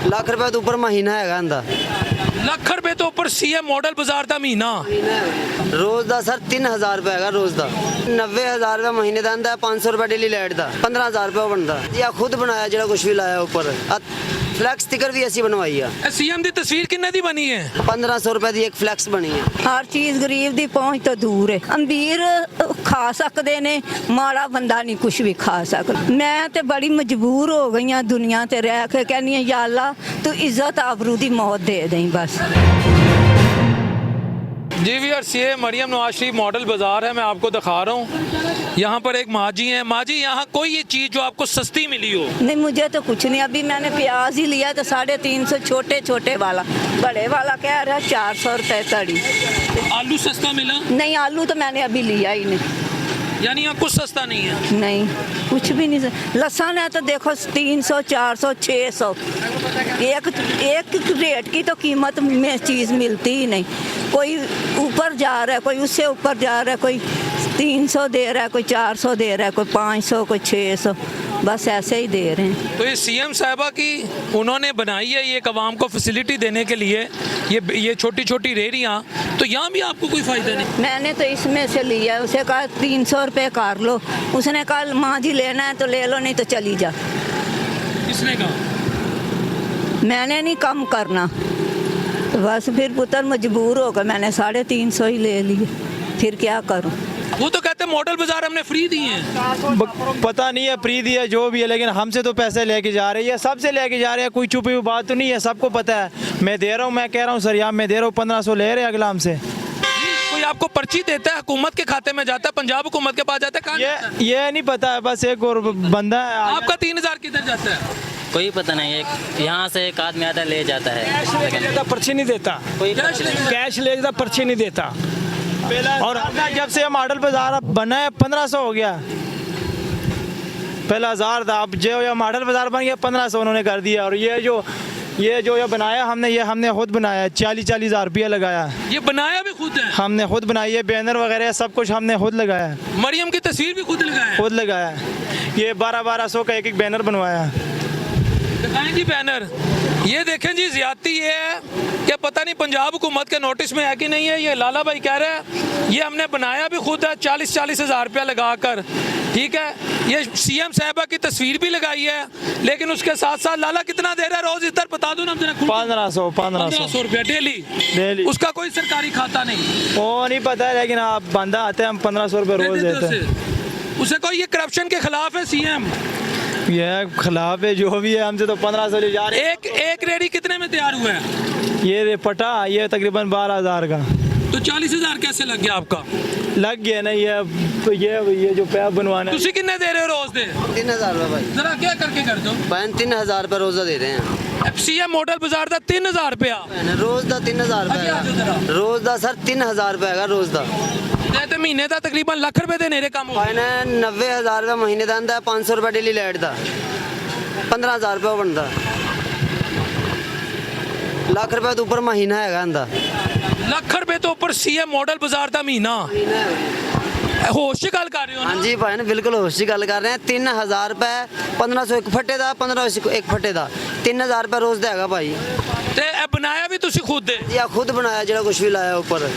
ਲੱਖ ਰੁਪਏ ਤੋਂ ਉੱਪਰ ਮਹੀਨਾ ਹੈਗਾ ਇਹਦਾ। ਲੱਖ ਰੁਪਏ ਤੋਂ ਉੱਪਰ ਸੀਐਮ ਮਾਡਲ ਬਾਜ਼ਾਰ ਦਾ ਮਹੀਨਾ। ਰੋਜ਼ ਦਾ ਸਰ 3000 ਰੁਪਏ ਹੈਗਾ ਰੋਜ਼ ਦਾ। 90000 ਰੁਪਏ ਮਹੀਨੇ ਦਾ ਆਂਦਾ, 500 ਰੁਪਏ ਡੇਲੀ ਲਾਈਟ ਦਾ, 15000 ਰੁਪਏ ਬਣਦਾ ਜੀ। ਆ ਖੁਦ ਬਣਾਇਆ ਜਿਹੜਾ ਕੁਝ ਵੀ ਲਾਇਆ ਉੱਪਰ। ਫਲੈਕਸ ਸਟicker ਵੀ ਅਸੀਂ ਬਣਵਾਈ ਆ। ਇਹ ਸੀਐਮ ਦੀ ਤਸਵੀਰ ਕਿੰਨੇ ਦੀ ਬਣੀ ਹੈ? 1500 ਰੁਪਏ ਦੀ ਇੱਕ ਫਲੈਕਸ ਬਣੀ ਹੈ। ਹਰ ਚੀਜ਼ ਗਰੀਬ ਦੀ ਪਹੁੰਚ ਤੋਂ ਦੂਰ ਹੈ। ਅਮੀਰ ਖਾ ਸਕਦੇ ਨੇ, ਮਾੜਾ ਬੰਦਾ ਨਹੀਂ ਕੁਝ ਵੀ ਖਾ ਸਕਦਾ। ਮੈਂ ਤੇ ਬੜੀ ਮਜਬੂਰ ਹੋ ਗਈ ਹਾਂ ਦੁਨੀਆ ਤੇ ਰਹਿ ਕੇ, ਕਹਿੰਦੀ ਹਾਂ ਯਾ ਅੱਲਾ ਤੂੰ ਇੱਜ਼ਤ ਆਬਰੂ ਦੀ मौत दे दें बस। जी व्यूअर्स, ये मरियम नवाज शरीफ मॉडल बाजार है, मैं आपको दिखा रहा हूँ। यहाँ पर एक माँ जी हैं। माँ जी, यहाँ कोई ये चीज़ जो आपको सस्ती मिली हो? नहीं, मुझे तो कुछ नहीं। अभी मैंने प्याज ही लिया तो 350 छोटे छोटे वाला, बड़े वाला कह रहा 400 रुपये तड़ी। आलू सस्ता मिला? नहीं, आलू तो मैंने अभी लिया ही नहीं। यानी यहाँ कुछ सस्ता नहीं है? नहीं, कुछ भी नहीं। लहसुन है तो देखो 300 400 600, एक रेट की तो कीमत में चीज़ मिलती ही नहीं। कोई ऊपर जा रहा है, कोई उससे ऊपर जा रहा है, कोई 300 दे रहा है, कोई 400 दे रहा है, कोई 500, कोई 600, बस ऐसे ही दे रहे हैं। तो ये सीएम साहिबा की उन्होंने बनाई है ये आवाम को फैसिलिटी देने के लिए, ये छोटी छोटी रेहड़ियाँ, तो यहाँ भी आपको कोई फ़ायदा नहीं? मैंने तो इसमें से लिया है। उसे कहा 300 रुपये कर लो। उसने कहा माँ जी लेना है तो ले लो, नहीं तो चली जा। किसने कहा? मैंने नहीं कम करना, तो बस फिर पुत्र मजबूर होकर मैंने 350 ही ले लिए। फिर क्या करूं? वो तो कहते हैं मॉडल बाजार हमने फ्री दिए हैं। पता नहीं है फ्री दिया जो भी है, लेकिन हमसे तो पैसे लेके जा रहे हैं, सबसे लेके जा रहे हैं। कोई छुपी हुई बात तो नहीं है, सबको पता है। मैं दे रहा हूँ, मैं कह रहा हूँ सर यहाँ मैं दे रहा हूँ, 1500 ले रहे हैं अगला हमसे। कोई आपको पर्ची देता है, हुकूमत के खाते में जाता है, पंजाब हुकूमत के पास जाता है? कहाँ जाता है? ये नहीं पता है, बस एक और बंदा है। आपका 3000 किधर जाता है? कोई पता नहीं। एक यहाँ से एक आदमी आता ले जाता है। पर्ची नहीं देता, कैश ले जाता, पर्ची नहीं देता। और जब से मॉडल बाजार बना है 1500 हो गया। पहला 1000 था, अब जो ये मॉडल बाजार बन गया 1500 उन्होंने कर दिया। और ये जो बनाया हमने, ये हमने खुद बनाया, 40-40 हज़ार रुपया लगाया। ये बनाया भी खुद है? हमने खुद बनाई है, बैनर वगैरह सब कुछ हमने खुद लगाया। मरियम की तस्वीर भी खुद लगाया? खुद लगाया। ये 1200 का एक बैनर बनवाया। दिखाएं जी बैनर। ये देखें जी, ज्यादती ये है कि पता नहीं पंजाब हुकूमत के नोटिस में है कि नहीं है। ये लाला भाई कह रहे हैं ये हमने बनाया भी खुद है, 40-40 हज़ार रुपया लगा कर, ठीक है। ये सीएम साहिबा की तस्वीर भी लगाई है, लेकिन उसके साथ साथ लाला कितना दे रहा है रोज? इधर बता दो ना जरा। 1500 रुपया डेली। उसका कोई सरकारी खाता नहीं? वो नहीं पता है, लेकिन आप बंदा आते हैं, हम 1500 रुपये रोज देते हैं। उसे कोई ये करप्शन के खिलाफ है सीएम? ये खिलाफ है जो भी है, हमसे तो 1500 ले जा रहे हैं। एक रेडी कितने में तैयार हुआ है? ये पटा ये तकरीबन 12000 का। तो 40,000 कैसे लग गया आपका? लग गया ना। ये जो पैप बनवाना है। तुसी कितने दे रहे हो रोज दे? 3000 रुपए भाई। जरा क्या करके कर दो। 3000 रुपए रोजा दे रहे हैं। सीएम मॉडल बाजार ਦਾ 3000 रुपया रोज ਦਾ 3000 रुपए रोज ਦਾ सर 3000 रुपए ਹੈਗਾ रोज ਦਾ। ਤੇ ਮਹੀਨੇ ਦਾ ਤਕਰੀਬਨ ਲੱਖ ਰੁਪਏ ਦੇ ਨੇੜੇ ਕੰਮ ਹੋ ਪਾਇਨਾ 90000 ਰੁਪਏ ਮਹੀਨੇ ਦਾ ਆਂਦਾ, 500 ਰੁਪਏ ਡੇਲੀ ਲਾਈਟ ਦਾ, 15000 ਰੁਪਏ ਬਣਦਾ। ਲੱਖ ਰੁਪਏ ਤੋਂ ਉੱਪਰ ਮਹੀਨਾ ਹੈਗਾ ਇਹਦਾ। ਲੱਖ ਰੁਪਏ ਤੋਂ ਉੱਪਰ ਸੀਐਮ ਮਾਡਲ ਬਾਜ਼ਾਰ ਦਾ ਮਹੀਨਾ। ਹੋਸ਼ 'ਚ ਗੱਲ ਕਰ ਰਹੇ ਹੋ ਨਾ? ਹਾਂਜੀ ਭਾਈ, ਬਿਲਕੁਲ ਹੋਸ਼ 'ਚ ਗੱਲ ਕਰ ਰਹੇ ਹਾਂ। 3000 ਰੁਪਏ, 1500 ਇੱਕ ਫੱਟੇ ਦਾ, 1500 ਇੱਕ ਫੱਟੇ ਦਾ, 3000 ਰੁਪਏ ਰੋਜ਼ ਦਾ ਹੈਗਾ ਭਾਈ। ਤੇ ਇਹ ਬਣਾਇਆ ਵੀ ਤੁਸੀਂ ਖੁਦ ਦੇ? ਜੀ ਆ ਖੁਦ ਬਣਾਇਆ ਜਿਹੜਾ ਕੁਝ ਵੀ ਲਾਇਆ ਉੱਪਰ।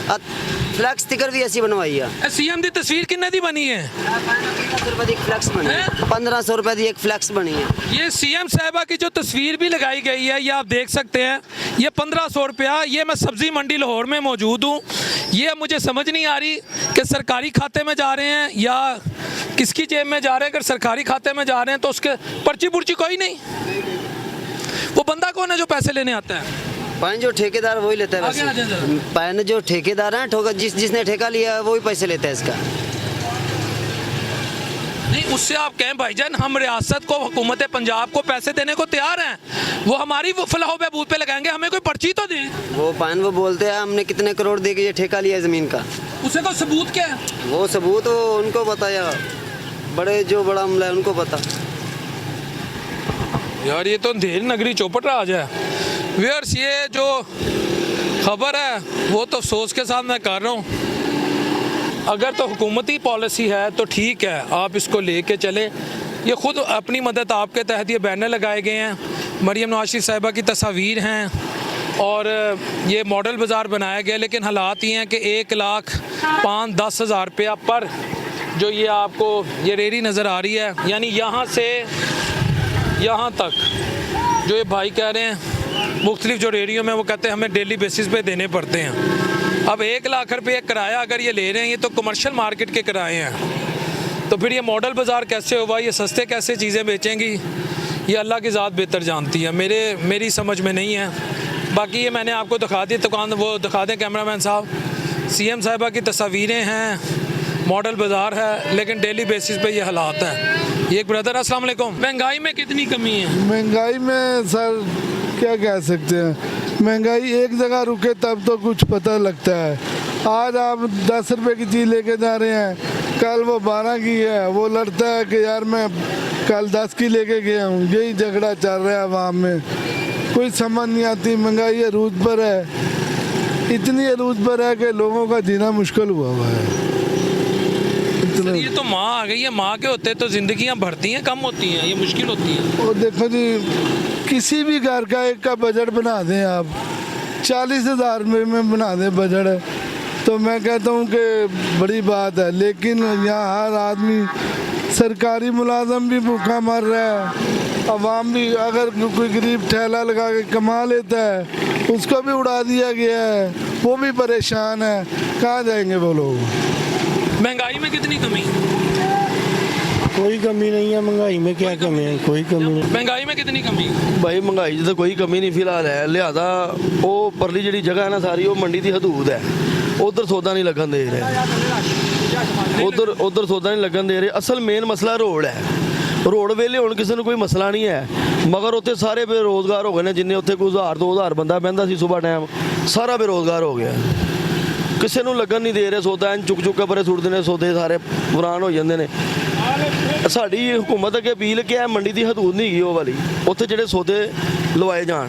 ਫਲੈਕਸ ਸਟicker ਵੀ ਅਸੀਂ ਬਣਵਾਈ ਆ। ਇਹ ਸੀਐਮ ਦੀ ਤਸਵੀਰ ਕਿੰਨੇ ਦੀ ਬਣੀ ਹੈ? 1500 रुपए की एक फ्लैक्स बनी है। 1500 रुपए की एक फ्लैक्स बनी है। ये सीएम साहिबा की जो तस्वीर भी लगाई गई है, ये आप देख सकते हैं। ये 1500 रुपया। ये मैं सब्जी मंडी लाहौर में मौजूद हूँ। ये मुझे समझ नहीं आ रही कि सरकारी खाते में जा रहे हैं या किसकी जेब में जा रहे हैं। अगर सरकारी खाते में जा रहे हैं तो उसके पर्ची पुर्ची कोई नहीं। वो बंदा कौन है जो पैसे लेने आता है? पाइन जो ठेकेदार वही लेता है वैसे। पाइन जो ठेकेदार है, जिसने ठेका लिया है वही पैसे लेता है इसका। नहीं, उससे आप कहें भाईजान हम रियासत को, हुकूमत पंजाब को पैसे देने को तैयार हैं, वो हमारी फलाह बहबूद पे लगाएंगे, हमें कोई पर्ची तो दें। वो पाइन वो बोलते हैं हमने कितने करोड़ दे के ये ठेका लिया है ज़मीन का। उसे कोई सबूत क्या है? वो सबूत वो उनको बताया, बड़े जो बड़ा अमला है उनको पता। यार ये तो अंधेरी नगरी चौपट राज है। व्यूअर्स, ये जो खबर है वो तो अफसोस के साथ मैं कर रहा हूँ। अगर तो हुकूमती पॉलिसी है तो ठीक है, आप इसको लेके चले। ये खुद अपनी मदद आपके तहत ये बैनर लगाए गए हैं। मरियम नवाज शरीफ साहिबा की तस्वीर हैं और ये मॉडल बाज़ार बनाया गया, लेकिन हालात ये हैं कि 1,05,10,000 रुपया पर जो ये आपको ये रेहड़ी नज़र आ रही है, यानी यहाँ से यहाँ तक जो ये भाई कह रहे हैं मुख्तलिफ जो रेहड़ियों में वो कहते हैं हमें डेली बेसिस पे देने पड़ते हैं। अब 1 लाख रुपये किराया अगर ये ले रहे हैं, ये तो कमर्शियल मार्केट के किराए हैं, तो फिर ये मॉडल बाज़ार कैसे होगा, ये सस्ते कैसे चीज़ें बेचेंगी, ये अल्लाह की ज़ात बेहतर जानती है, मेरी समझ में नहीं है। बाकी ये मैंने आपको दिखा दी दुकान, वो दिखा दें कैमरामैन साहब, सीएम साहिबा की तस्वीरें हैं, मॉडल बाज़ार है, लेकिन डेली बेसिस पे ये हालात हैं। ये एक ब्रदर, अस्सलाम वालेकुम। महंगाई में कितनी कमी है? महंगाई में सर क्या कह सकते हैं, महंगाई एक जगह रुके तब तो कुछ पता लगता है। आज आप 10 रुपए की चीज़ लेके जा रहे हैं, कल वो 12 की है, वो लड़ता है कि यार मैं कल 10 की लेके गया हूँ। यही झगड़ा चल रहा है आवाम में, कोई समझ नहीं आती। महंगाई अरूज पर है, इतनी अरूज पर है कि लोगों का जीना मुश्किल हुआ है। सर, ये तो माँ आ गई है, माँ के होते तो जिंदगियाँ बढ़ती हैं, कम होती हैं, ये मुश्किल होती है। और देखो जी, किसी भी घर का एक का बजट बना दें आप, 40,000 में बना दें बजट, तो मैं कहता हूँ कि बड़ी बात है। लेकिन यहाँ हर आदमी, सरकारी मुलाजम भी भूखा मर रहा है, अवाम भी, अगर कोई गरीब ठेला लगा के कमा लेता है उसको भी उड़ा दिया गया है, वो भी परेशान है। कहाँ जाएंगे वो लोग? महंगाई में कितनी कमी? कोई कमी नहीं है महंगाई में, क्या कमी है? कोई कमी नहीं। महंगाई में कितनी कमी? भाई महंगाई ਦੀ ਤਾਂ ਕੋਈ ਕਮੀ ਨਹੀਂ ਫਿਲਹਾਲ ਹੈ, ਲਿਆਦਾ ਉਹ ਪਰਲੀ ਜਿਹੜੀ ਜਗ੍ਹਾ ਹੈ ਨਾ ਸਾਰੀ ਉਹ ਮੰਡੀ ਦੀ ਹਦੂਦ ਹੈ, ਉਧਰ ਸੌਦਾ ਨਹੀਂ ਲੱਗਣ ਦੇ ਰਹੇ, ਉਧਰ ਸੌਦਾ ਨਹੀਂ ਲੱਗਣ ਦੇ ਰਹੇ। ਅਸਲ ਮੇਨ ਮਸਲਾ ਰੋਡ ਹੈ, ਰੋਡ ਵੇਲੇ ਹੁਣ ਕਿਸੇ ਨੂੰ ਕੋਈ ਮਸਲਾ ਨਹੀਂ ਹੈ, ਮਗਰ ਉੱਥੇ ਸਾਰੇ ਬੇਰੋਜ਼ਗਾਰ ਹੋ ਗਏ ਨੇ। ਜਿੰਨੇ ਉੱਥੇ ਕੋਈ 1000-2000 ਬੰਦਾ ਬਹਿੰਦਾ ਸੀ ਸਵੇਰ ਟਾਈਮ, ਸਾਰਾ ਬੇਰੋਜ਼ਗਾਰ ਹੋ ਗਿਆ, ਕਿਸੇ ਨੂੰ ਲੱਗਣ ਨਹੀਂ ਦੇ ਰਹੇ ਸੌਦਾ, ਚੁੱਕ ਕੇ ਪਰੇ ਸੁੱਟਦੇ ਨੇ ਸੌਦੇ, ਸਾਰੇ ਪੁਰਾਣ ਹੋ ਜਾਂਦੇ ਨੇ। ਸਾਡੀ हुकूमत अगे अपील कि मंडी की हदूद नहीं गई वो वाली, उत्थे ਜਿਹੜੇ ਸੌਦੇ ਲਵਾਏ ਜਾਣ।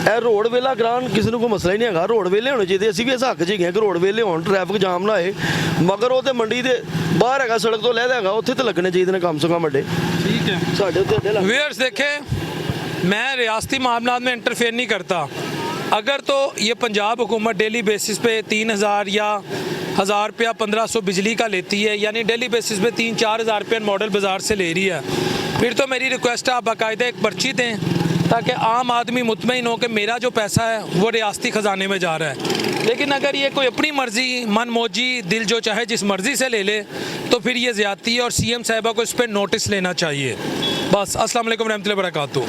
ਇਹ ਰੋਡ ਵੇਲਾ ਕਰਾਉਣ, ਕਿਸੇ ਨੂੰ ਕੋਈ ਮਸਲਾ ਹੀ ਨਹੀਂ ਹੈਗਾ, ਰੋਡ ਵੇਲੇ ਹੋਣੇ ਚਾਹੀਦੇ। ਅਸੀਂ ਵੀ ਇਸ ਹੱਕ 'ਚ ਹੈਗੇ ਕਿ ਰੋਡ ਵੇਲੇ ਹੋਣ, ਟ੍ਰੈਫਿਕ ਜਾਮ ਨਾ ਹੋਏ, ਮਗਰ ਉਹ ਤੇ ਮੰਡੀ ਦੇ ਬਾਹਰ ਹੈਗਾ, ਸੜਕ ਤੋਂ ਲਹਿਦਾ ਹੈਗਾ, ਉੱਥੇ ਤੇ ਲੱਗਣੇ ਚਾਹੀਦੇ ਨੇ ਕਮ ਸੇ ਕਮ ਵੱਡੇ। ठीक है, ਸਾਡੇ ਉੱਤੇ ਅੱਡੇ ਲੱਗ। व्यूअर्स देखें, मैं रियासती मामलात में इंटरफेयर नहीं करता। अगर तो ये पंजाब हुकूमत डेली बेसिस पे 3,000 या 1,000 रुपया 1,500 बिजली का लेती है, यानी डेली बेसिस पे 3-4 हज़ार रुपया मॉडल बाज़ार से ले रही है, फिर तो मेरी रिक्वेस्ट है आप बाकायदा एक पर्ची दें ताकि आम आदमी मुतमईन हो कि मेरा जो पैसा है वो रियासती ख़जाने में जा रहा है। लेकिन अगर ये कोई अपनी मर्ज़ी, मन मौजी, दिल जो चाहे जिस मर्ज़ी से ले ले, तो फिर ये ज़्यादती है और सीएम साहिबा को इस पर नोटिस लेना चाहिए। बस, अस्सलाम वालेकुम रहमतुल्लाहि व बरकातुहू।